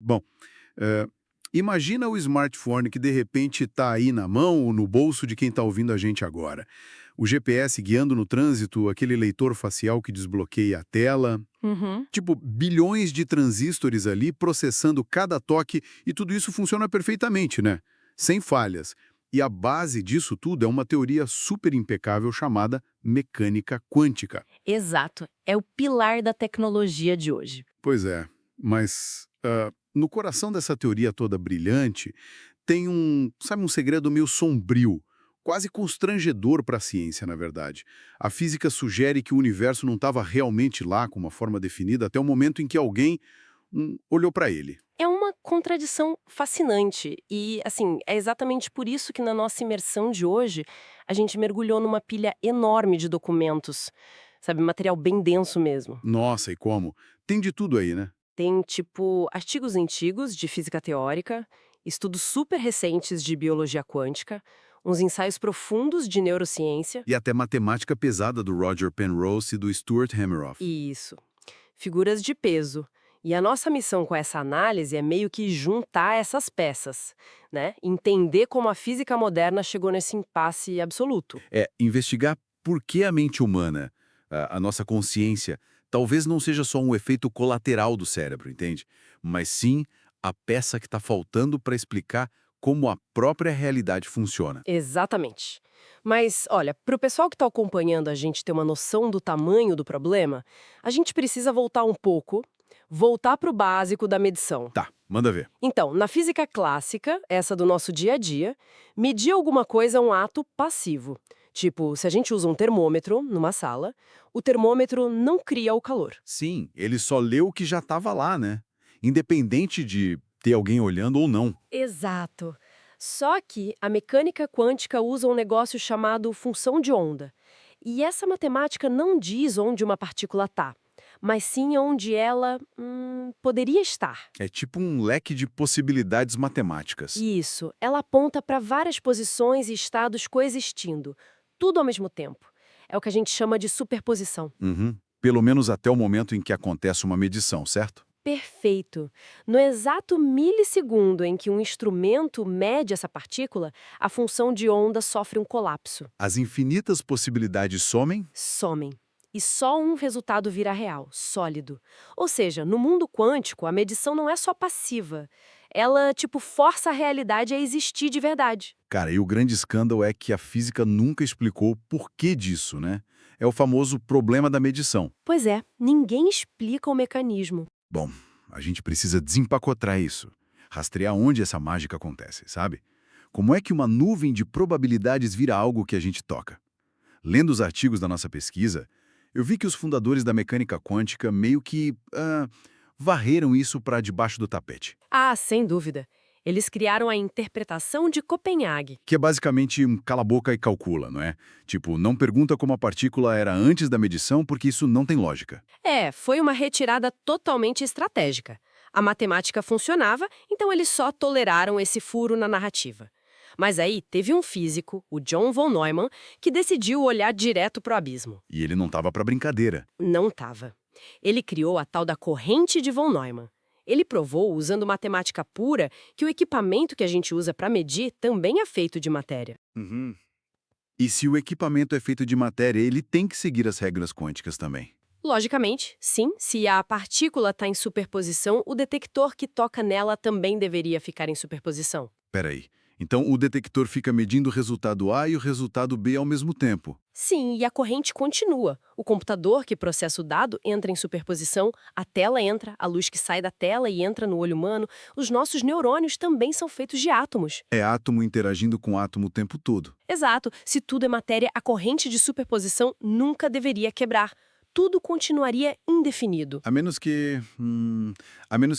Bom, eh, imagina o smartphone que de repente está aí na mão ou no bolso de quem está ouvindo a gente agora. O GPS guiando no trânsito, aquele leitor facial que desbloqueia a tela. Uhum. Tipo, bilhões de transistores ali processando cada toque e tudo isso funciona perfeitamente, né? Sem falhas. E a base disso tudo é uma teoria super impecável chamada mecânica quântica. Exato. É o pilar da tecnologia de hoje. Pois é, mas no coração dessa teoria toda brilhante tem sabe, um segredo meio sombrio, quase constrangedor para a ciência, na verdade. A física sugere que o universo não estava realmente lá com uma forma definida até o momento em que alguém olhou para ele. É uma contradição fascinante e, assim, é exatamente por isso que na nossa imersão de hoje a gente mergulhou numa pilha enorme de documentos, sabe, material bem denso mesmo. Nossa, e como? Tem de tudo aí, né? Tem, tipo, artigos antigos de física teórica, estudos super recentes de biologia quântica, uns ensaios profundos de neurociência. E até matemática pesada do Roger Penrose e do Stuart Hameroff. E isso, figuras de peso. E a nossa missão com essa análise é meio que juntar essas peças, né? Entender como a física moderna chegou nesse impasse absoluto. É, investigar por que a mente humana, a nossa consciência, talvez não seja só um efeito colateral do cérebro, entende? Mas sim a peça que está faltando para explicar como a própria realidade funciona. Exatamente. Mas, olha, para o pessoal que está acompanhando a gente ter uma noção do tamanho do problema, a gente precisa voltar um pouco, voltar para o básico da medição. Tá, manda ver. Então, na física clássica, essa do nosso dia a dia, medir alguma coisa é um ato passivo. Tipo, se a gente usa um termômetro numa sala, o termômetro não cria o calor. Sim, ele só leu o que já estava lá, né? Independente de ter alguém olhando ou não. Exato. Só que a mecânica quântica usa um negócio chamado função de onda. E essa matemática não diz onde uma partícula está, mas sim onde ela poderia estar. É tipo um leque de possibilidades matemáticas. Isso, ela aponta para várias posições e estados coexistindo, tudo ao mesmo tempo. É o que a gente chama de superposição. Uhum. Pelo menos até o momento em que acontece uma medição, certo? Perfeito. No exato milissegundo em que um instrumento mede essa partícula, a função de onda sofre um colapso. As infinitas possibilidades somem. Somem. E só um resultado vira real, sólido. Ou seja, no mundo quântico, a medição não é só passiva. Ela, tipo, força a realidade a existir de verdade. Cara, e o grande escândalo é que a física nunca explicou o porquê disso, né? É o famoso problema da medição. Pois é, ninguém explica o mecanismo. Bom, a gente precisa desempacotar isso. Rastrear onde essa mágica acontece, sabe? Como é que uma nuvem de probabilidades vira algo que a gente toca? Lendo os artigos da nossa pesquisa, eu vi que os fundadores da mecânica quântica meio que varreram isso para debaixo do tapete. Ah, sem dúvida. Eles criaram a interpretação de Copenhague. Que é basicamente um cala a boca e calcula, não é? Tipo, não pergunta como a partícula era antes da medição, porque isso não tem lógica. É, foi uma retirada totalmente estratégica. A matemática funcionava, então eles só toleraram esse furo na narrativa. Mas aí teve um físico, o John von Neumann, que decidiu olhar direto para o abismo. E ele não tava para brincadeira. Não estava. Ele criou a tal da corrente de von Neumann. Ele provou, usando matemática pura, que o equipamento que a gente usa para medir também é feito de matéria. Uhum. E se o equipamento é feito de matéria, ele tem que seguir as regras quânticas também. Logicamente, sim, se a partícula está em superposição, o detector que toca nela também deveria ficar em superposição. Peraí. Então o detector fica medindo o resultado A e o resultado B ao mesmo tempo. Sim, e a corrente continua. O computador que processa o dado entra em superposição, a tela entra, a luz que sai da tela e entra no olho humano. Os nossos neurônios também são feitos de átomos. É átomo interagindo com átomo o tempo todo. Exato, se tudo é matéria, a corrente de superposição nunca deveria quebrar. Tudo continuaria indefinido. A menos que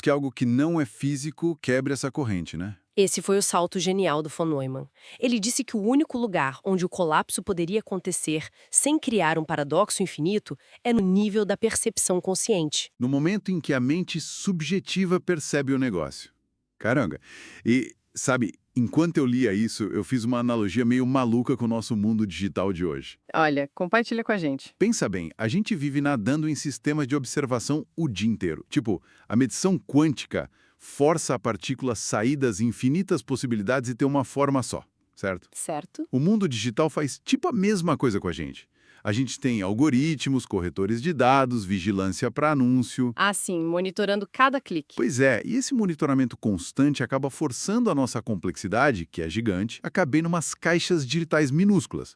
algo que não é físico quebre essa corrente, né? Esse foi o salto genial do von Neumann. Ele disse que o único lugar onde o colapso poderia acontecer sem criar um paradoxo infinito é no nível da percepção consciente. No momento em que a mente subjetiva percebe o negócio. Caramba. E, sabe, enquanto eu lia isso, eu fiz uma analogia meio maluca com o nosso mundo digital de hoje. Olha, compartilha com a gente. Pensa bem, a gente vive nadando em sistemas de observação o dia inteiro. Tipo, a medição quântica força a partícula sair das infinitas possibilidades e ter uma forma só, certo? Certo? O mundo digital faz tipo a mesma coisa com a gente. A gente tem algoritmos, corretores de dados, vigilância para anúncio. Ah, sim, monitorando cada clique. Pois é, e esse monitoramento constante acaba forçando a nossa complexidade, que é gigante, a caber numas caixas digitais minúsculas,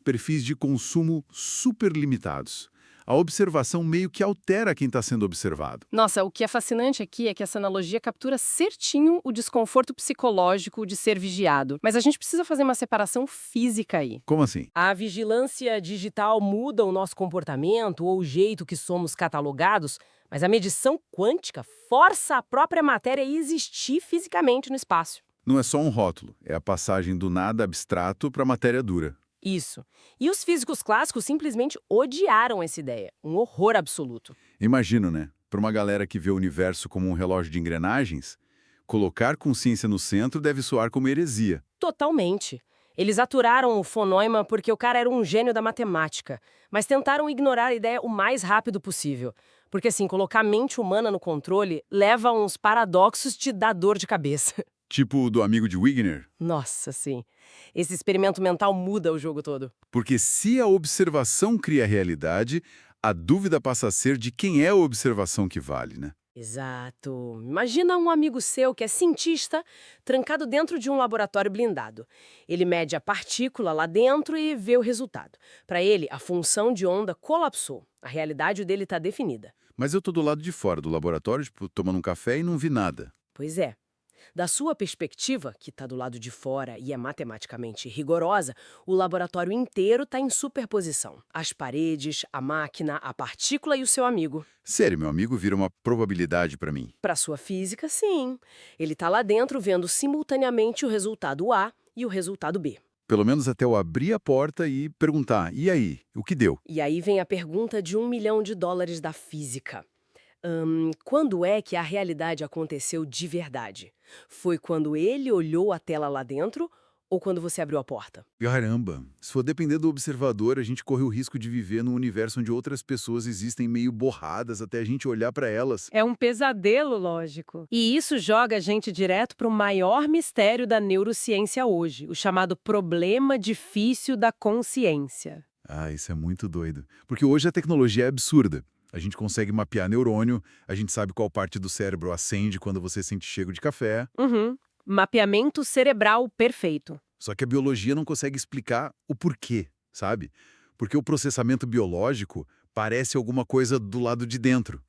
perfis de consumo super limitados. A observação meio que altera quem está sendo observado. Nossa, o que é fascinante aqui é que essa analogia captura certinho o desconforto psicológico de ser vigiado. Mas a gente precisa fazer uma separação física aí. Como assim? A vigilância digital muda o nosso comportamento ou o jeito que somos catalogados, mas a medição quântica força a própria matéria a existir fisicamente no espaço. Não é só um rótulo, é a passagem do nada abstrato para a matéria dura. Isso. E os físicos clássicos simplesmente odiaram essa ideia. Um horror absoluto. Imagino, né? Para uma galera que vê o universo como um relógio de engrenagens, colocar consciência no centro deve soar como heresia. Totalmente. Eles aturaram o von Neumann porque o cara era um gênio da matemática, mas tentaram ignorar a ideia o mais rápido possível. Porque, assim, colocar a mente humana no controle leva a uns paradoxos de dar dor de cabeça. Tipo o do amigo de Wigner. Nossa, sim. Esse experimento mental muda o jogo todo. Porque se a observação cria a realidade, a dúvida passa a ser de quem é a observação que vale, né? Exato. Imagina um amigo seu que é cientista, trancado dentro de um laboratório blindado. Ele mede a partícula lá dentro e vê o resultado. Para ele, a função de onda colapsou. A realidade dele está definida. Mas eu tô do lado de fora do laboratório, tipo, tomando um café e não vi nada. Pois é. Da sua perspectiva, que está do lado de fora e é matematicamente rigorosa, o laboratório inteiro está em superposição. As paredes, a máquina, a partícula e o seu amigo. Sério, meu amigo vira uma probabilidade para mim. Para sua física, sim. Ele está lá dentro vendo simultaneamente o resultado A e o resultado B. Pelo menos até eu abrir a porta e perguntar, e aí, o que deu? E aí vem a pergunta de $1 milhão da física. Quando é que a realidade aconteceu de verdade? Foi quando ele olhou a tela lá dentro ou quando você abriu a porta? Caramba, se for depender do observador, a gente corre o risco de viver num universo onde outras pessoas existem meio borradas até a gente olhar para elas. É um pesadelo, lógico. E isso joga a gente direto para o maior mistério da neurociência hoje, o chamado problema difícil da consciência. Ah, isso é muito doido. Porque hoje a tecnologia é absurda. A gente consegue mapear neurônio, a gente sabe qual parte do cérebro acende quando você sente cheiro de café. Mapeamento cerebral perfeito. Só que a biologia não consegue explicar o porquê, sabe? Porque o processamento biológico parece alguma coisa do lado de dentro.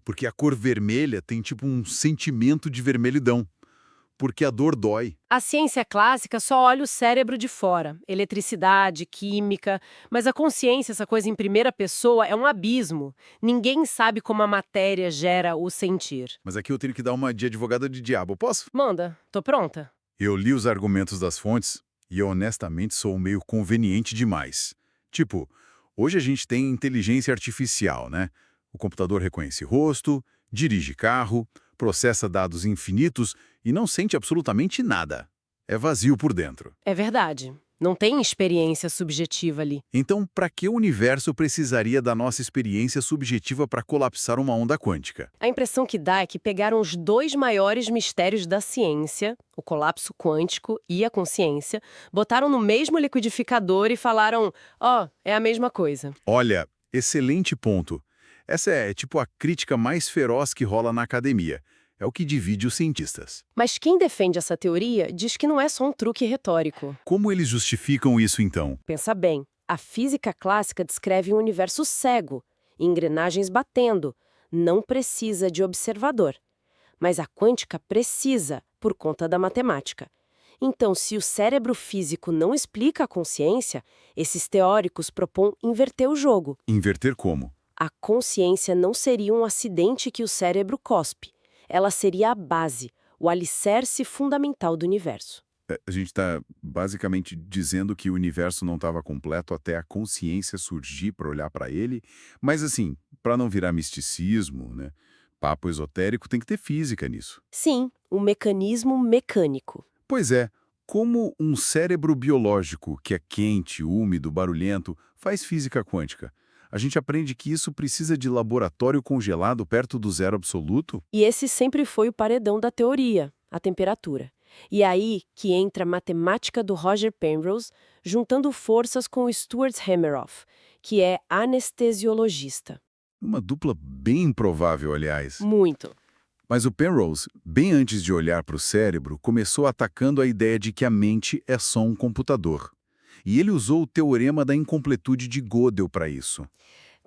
Porque a cor vermelha tem tipo um sentimento de vermelhidão. Porque a dor dói. A ciência clássica só olha o cérebro de fora, eletricidade, química, mas a consciência, essa coisa em primeira pessoa, é um abismo. Ninguém sabe como a matéria gera o sentir. Mas aqui eu tenho que dar uma de advogada de diabo, posso? Manda, tô pronta. Eu li os argumentos das fontes e eu honestamente sou meio conveniente demais. Tipo, hoje a gente tem inteligência artificial, né? O computador reconhece rosto, dirige carro, processa dados infinitos e não sente absolutamente nada. É vazio por dentro. É verdade. Não tem experiência subjetiva ali. Então, para que o universo precisaria da nossa experiência subjetiva para colapsar uma onda quântica? A impressão que dá é que pegaram os dois maiores mistérios da ciência, o colapso quântico e a consciência, botaram no mesmo liquidificador e falaram, é a mesma coisa. Olha, excelente ponto. Essa é tipo a crítica mais feroz que rola na academia. É o que divide os cientistas. Mas quem defende essa teoria diz que não é só um truque retórico. Como eles justificam isso então? Pensa bem, a física clássica descreve um universo cego, engrenagens batendo, não precisa de observador. Mas a quântica precisa, por conta da matemática. Então, se o cérebro físico não explica a consciência, esses teóricos propõem inverter o jogo. Inverter como? A consciência não seria um acidente que o cérebro cospe. Ela seria a base, o alicerce fundamental do universo. A gente está basicamente dizendo que o universo não estava completo até a consciência surgir para olhar para ele, mas assim, para não virar misticismo, né? Papo esotérico, tem que ter física nisso. Sim, um mecanismo mecânico. Pois é, como um cérebro biológico que é quente, úmido, barulhento, faz física quântica? A gente aprende que isso precisa de laboratório congelado perto do zero absoluto? E esse sempre foi o paredão da teoria, a temperatura. E é aí que entra a matemática do Roger Penrose, juntando forças com o Stuart Hameroff, que é anestesiologista. Uma dupla bem improvável, aliás. Muito. Mas o Penrose, bem antes de olhar para o cérebro, começou atacando a ideia de que a mente é só um computador. E ele usou o teorema da incompletude de Gödel para isso.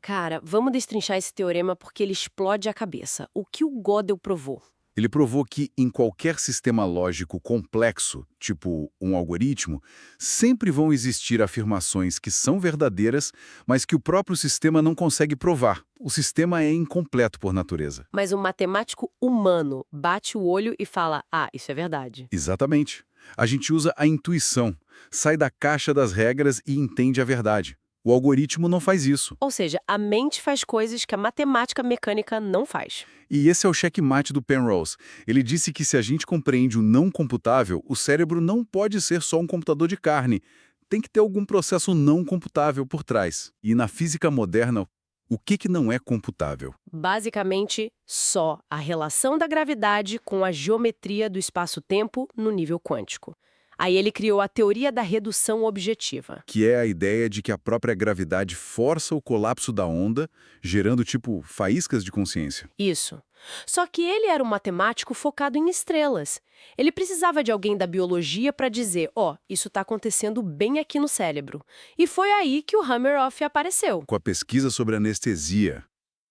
Cara, vamos destrinchar esse teorema porque ele explode a cabeça. O que o Gödel provou? Ele provou que, em qualquer sistema lógico complexo, tipo um algoritmo, sempre vão existir afirmações que são verdadeiras, mas que o próprio sistema não consegue provar. O sistema é incompleto por natureza. Mas o matemático humano bate o olho e fala, ah, isso é verdade. Exatamente. A gente usa a intuição, sai da caixa das regras e entende a verdade. O algoritmo não faz isso. Ou seja, a mente faz coisas que a matemática mecânica não faz. E esse é o checkmate do Penrose. Ele disse que se a gente compreende o não computável, o cérebro não pode ser só um computador de carne. Tem que ter algum processo não computável por trás. E na física moderna, o que não é computável? Basicamente, só a relação da gravidade com a geometria do espaço-tempo no nível quântico. Aí ele criou a teoria da redução objetiva. Que é a ideia de que a própria gravidade força o colapso da onda, gerando, tipo, faíscas de consciência. Isso. Só que ele era um matemático focado em estrelas. Ele precisava de alguém da biologia para dizer, isso está acontecendo bem aqui no cérebro. E foi aí que o Hameroff apareceu. Com a pesquisa sobre anestesia.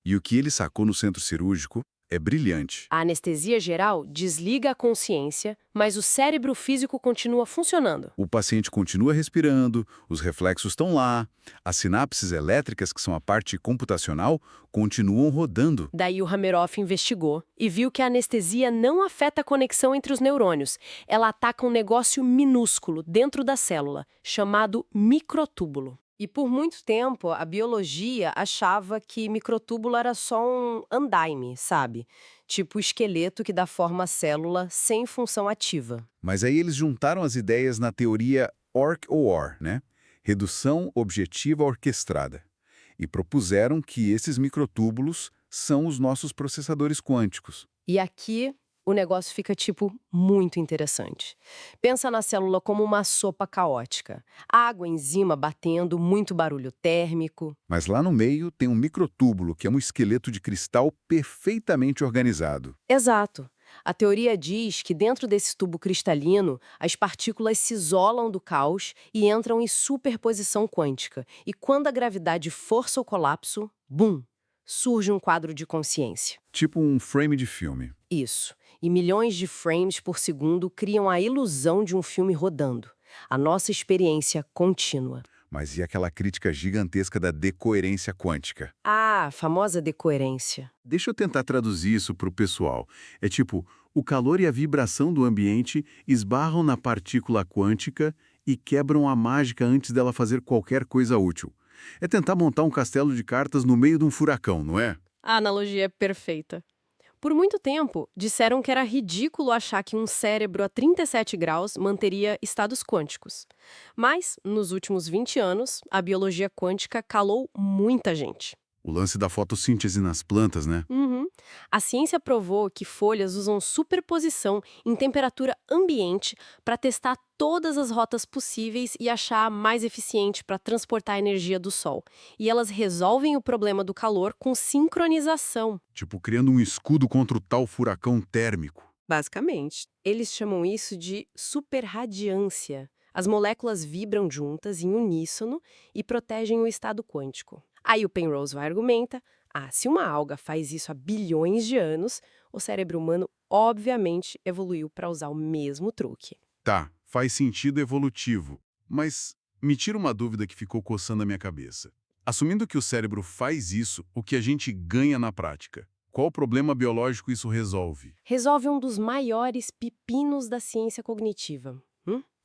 E o que ele sacou no centro cirúrgico é brilhante. A anestesia geral desliga a consciência, mas o cérebro físico continua funcionando. O paciente continua respirando, os reflexos estão lá, as sinapses elétricas, que são a parte computacional, continuam rodando. Daí o Hameroff investigou e viu que a anestesia não afeta a conexão entre os neurônios. Ela ataca um negócio minúsculo dentro da célula, chamado microtúbulo. E por muito tempo, a biologia achava que microtúbulo era só um andaime, sabe? Tipo o esqueleto que dá forma à célula sem função ativa. Mas aí eles juntaram as ideias na teoria OR, né? Redução objetiva orquestrada. E propuseram que esses microtúbulos são os nossos processadores quânticos. E aqui o negócio fica, muito interessante. Pensa na célula como uma sopa caótica. Água, enzima batendo, muito barulho térmico. Mas lá no meio tem um microtúbulo, que é um esqueleto de cristal perfeitamente organizado. Exato. A teoria diz que dentro desse tubo cristalino, as partículas se isolam do caos e entram em superposição quântica. E quando a gravidade força o colapso, bum! Surge um quadro de consciência. Tipo um frame de filme. Isso. E milhões de frames por segundo criam a ilusão de um filme rodando. A nossa experiência contínua. Mas e aquela crítica gigantesca da decoerência quântica? Ah, a famosa decoerência. Deixa eu tentar traduzir isso para o pessoal. É tipo, o calor e a vibração do ambiente esbarram na partícula quântica e quebram a mágica antes dela fazer qualquer coisa útil. É tentar montar um castelo de cartas no meio de um furacão, não é? A analogia é perfeita. Por muito tempo, disseram que era ridículo achar que um cérebro a 37 graus manteria estados quânticos. Mas, nos últimos 20 anos, a biologia quântica calou muita gente. O lance da fotossíntese nas plantas, né? Uhum. A ciência provou que folhas usam superposição em temperatura ambiente para testar todas as rotas possíveis e achar a mais eficiente para transportar a energia do sol. E elas resolvem o problema do calor com sincronização. Tipo, criando um escudo contra o tal furacão térmico. Basicamente. Eles chamam isso de superradiância. As moléculas vibram juntas em uníssono e protegem o estado quântico. Aí o Penrose vai argumenta, se uma alga faz isso há bilhões de anos, o cérebro humano obviamente evoluiu para usar o mesmo truque. Tá, faz sentido evolutivo. Mas me tira uma dúvida que ficou coçando a minha cabeça. Assumindo que o cérebro faz isso, o que a gente ganha na prática? Qual problema biológico isso resolve? Resolve um dos maiores pepinos da ciência cognitiva.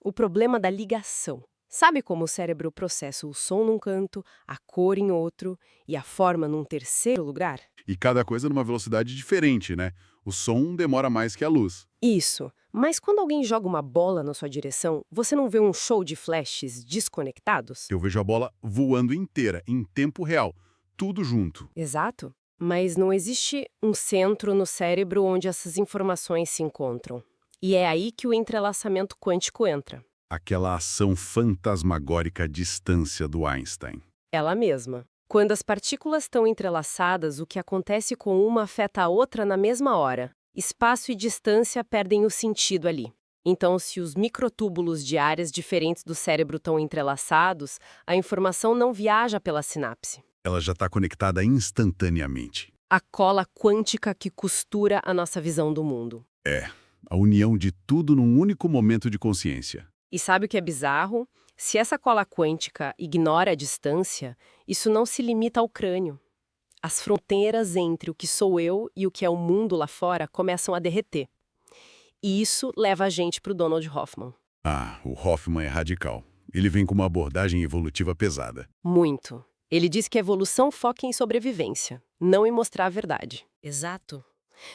O problema da ligação. Sabe como o cérebro processa o som num canto, a cor em outro e a forma num terceiro lugar? E cada coisa numa velocidade diferente, né? O som demora mais que a luz. Isso. Mas quando alguém joga uma bola na sua direção, você não vê um show de flashes desconectados? Eu vejo a bola voando inteira, em tempo real. tudo junto. Exato. Mas não existe um centro no cérebro onde essas informações se encontram. E é aí que o entrelaçamento quântico entra. Aquela ação fantasmagórica à distância do Einstein. Ela mesma. Quando as partículas estão entrelaçadas, o que acontece com uma afeta a outra na mesma hora. Espaço e distância perdem o sentido ali. Então, se os microtúbulos de áreas diferentes do cérebro estão entrelaçados, a informação não viaja pela sinapse. Ela já está conectada instantaneamente. A cola quântica que costura a nossa visão do mundo. A união de tudo num único momento de consciência. E sabe o que é bizarro? Se essa cola quântica ignora a distância, isso não se limita ao crânio. As fronteiras entre o que sou eu e o que é o mundo lá fora começam a derreter. E isso leva a gente para o Donald Hoffman. Ah, o Hoffman é radical. Ele vem com uma abordagem evolutiva pesada. Muito. Ele diz que a evolução foca em sobrevivência, não em mostrar a verdade. Exato.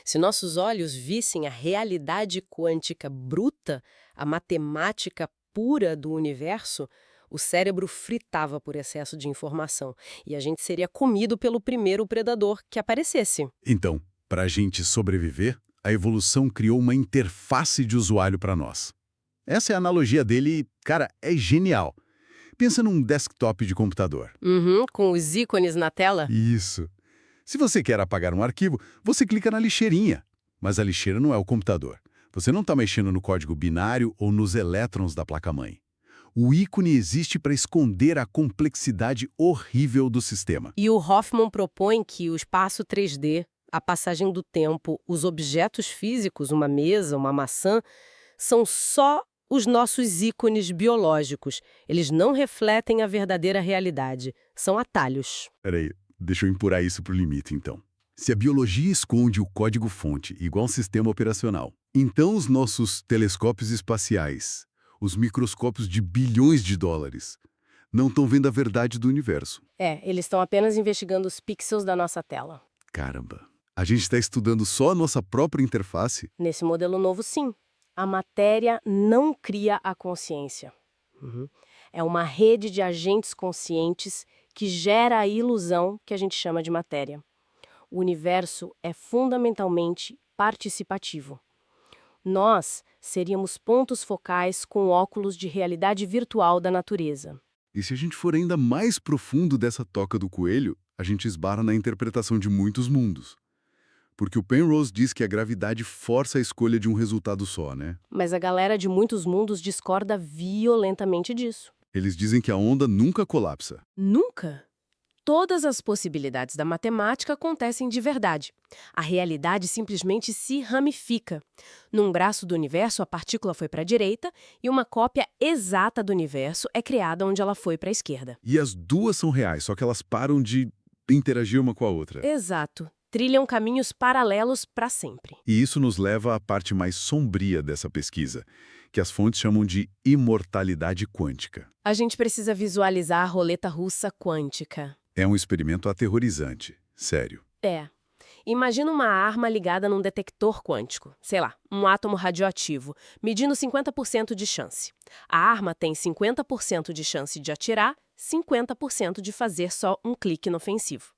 Se nossos olhos vissem a realidade quântica bruta, a matemática pura do universo, o cérebro fritava por excesso de informação e a gente seria comido pelo primeiro predador que aparecesse. Então, para a gente sobreviver, a evolução criou uma interface de usuário para nós. Essa é a analogia dele, cara, é genial. Pensa num desktop de computador. Com os ícones na tela? Isso. Se você quer apagar um arquivo, você clica na lixeirinha. Mas a lixeira não é o computador. Você não está mexendo no código binário ou nos elétrons da placa-mãe. O ícone existe para esconder a complexidade horrível do sistema. E o Hoffman propõe que o espaço 3D, a passagem do tempo, os objetos físicos, uma mesa, uma maçã, são só os nossos ícones biológicos. Eles não refletem a verdadeira realidade. São atalhos. Peraí, deixa eu empurrar isso pro limite, então. Se a biologia esconde o código-fonte igual um sistema operacional, então os nossos telescópios espaciais, os microscópios de bilhões de dólares, não estão vendo a verdade do universo. Eles estão apenas investigando os pixels da nossa tela. Caramba, a gente está estudando só a nossa própria interface? Nesse modelo novo, sim. A matéria não cria a consciência. É uma rede de agentes conscientes que gera a ilusão que a gente chama de matéria. O universo é fundamentalmente participativo. Nós seríamos pontos focais com óculos de realidade virtual da natureza. E se a gente for ainda mais profundo dessa toca do coelho, a gente esbarra na interpretação de muitos mundos. Porque o Penrose diz que a gravidade força a escolha de um resultado só, né? Mas a galera de muitos mundos discorda violentamente disso. Eles dizem que a onda nunca colapsa. Nunca. Todas as possibilidades da matemática acontecem de verdade. A realidade simplesmente se ramifica. Num braço do universo, a partícula foi para a direita e uma cópia exata do universo é criada onde ela foi para a esquerda. E as duas são reais, só que elas param de interagir uma com a outra. Exato. Trilham caminhos paralelos para sempre. E isso nos leva à parte mais sombria dessa pesquisa, que as fontes chamam de imortalidade quântica. A gente precisa visualizar a roleta russa quântica. É um experimento aterrorizante, sério. Imagina uma arma ligada num detector quântico, sei lá, um átomo radioativo, medindo 50% de chance. A arma tem 50% de chance de atirar, 50% de fazer só um clique inofensivo.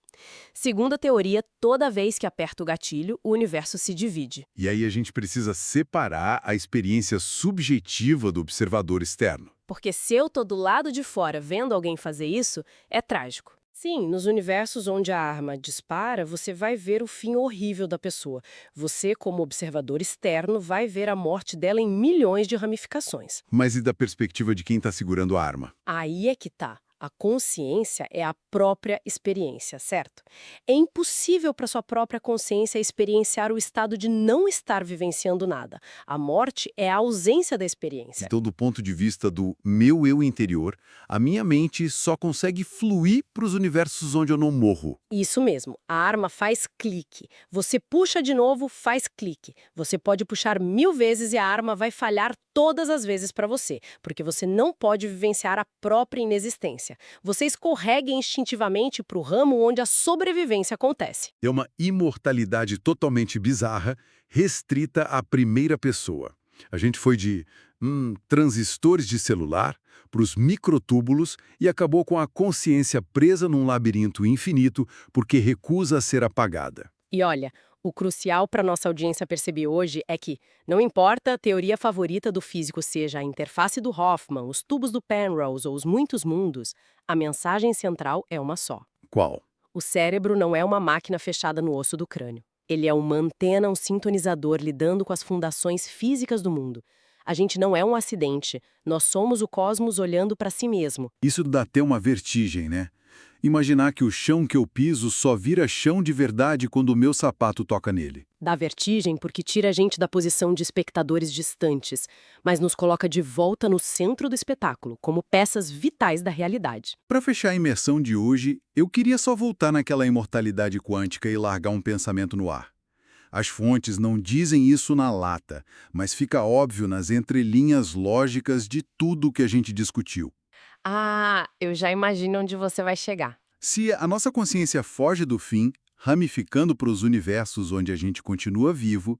Segundo a teoria, toda vez que aperta o gatilho, o universo se divide. E aí a gente precisa separar a experiência subjetiva do observador externo. Porque se eu tô do lado de fora vendo alguém fazer isso, é trágico. Sim, nos universos onde a arma dispara, você vai ver o fim horrível da pessoa. Você, como observador externo, vai ver a morte dela em milhões de ramificações. Mas e da perspectiva de quem está segurando a arma? Aí é que tá. A consciência é a própria experiência, certo? É impossível para sua própria consciência experienciar o estado de não estar vivenciando nada. A morte é a ausência da experiência. Então, do ponto de vista do meu eu interior, a minha mente só consegue fluir para os universos onde eu não morro. Isso mesmo. A arma faz clique. Você puxa de novo, faz clique. Você pode puxar 1000 vezes e a arma vai falhar todas as vezes para você, porque você não pode vivenciar a própria inexistência. Você escorrega instintivamente para o ramo onde a sobrevivência acontece. É uma imortalidade totalmente bizarra, restrita à primeira pessoa. A gente foi de Transistores de celular para os microtúbulos e acabou com a consciência presa num labirinto infinito porque recusa a ser apagada. E olha, o crucial para nossa audiência perceber hoje é que, não importa a teoria favorita do físico seja a interface do Hoffman, os tubos do Penrose ou os muitos mundos, a mensagem central é uma só. Qual? O cérebro não é uma máquina fechada no osso do crânio. Ele é uma antena, um sintonizador lidando com as fundações físicas do mundo. A gente não é um acidente, nós somos o cosmos olhando para si mesmo. Isso dá até uma vertigem, né? Imaginar que o chão que eu piso só vira chão de verdade quando o meu sapato toca nele. Dá vertigem porque tira a gente da posição de espectadores distantes, mas nos coloca de volta no centro do espetáculo, como peças vitais da realidade. Para fechar a imersão de hoje, eu queria só voltar naquela imortalidade quântica e largar um pensamento no ar. As fontes não dizem isso na lata, mas fica óbvio nas entrelinhas lógicas de tudo que a gente discutiu. Ah, eu já imagino onde você vai chegar. Se a nossa consciência foge do fim, ramificando para os universos onde a gente continua vivo,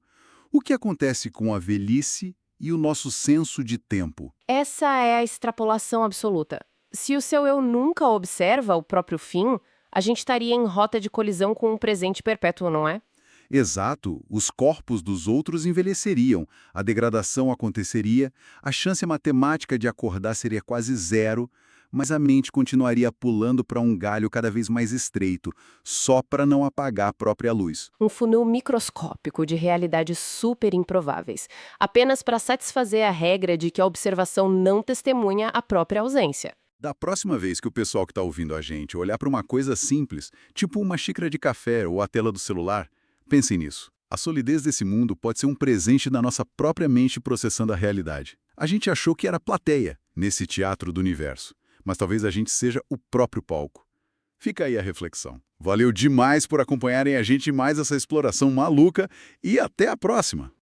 o que acontece com a velhice e o nosso senso de tempo? Essa é a extrapolação absoluta. Se o seu eu nunca observa o próprio fim, a gente estaria em rota de colisão com um presente perpétuo, não é? Exato, os corpos dos outros envelheceriam, a degradação aconteceria, a chance matemática de acordar seria quase zero, mas a mente continuaria pulando para um galho cada vez mais estreito, só para não apagar a própria luz. Um funil microscópico de realidades super improváveis, apenas para satisfazer a regra de que a observação não testemunha a própria ausência. Da próxima vez que o pessoal que está ouvindo a gente olhar para uma coisa simples, tipo uma xícara de café ou a tela do celular, pensem nisso. A solidez desse mundo pode ser um presente da nossa própria mente processando a realidade. A gente achou que era plateia nesse teatro do universo, mas talvez a gente seja o próprio palco. Fica aí a reflexão. Valeu demais por acompanharem a gente em mais essa exploração maluca e até a próxima!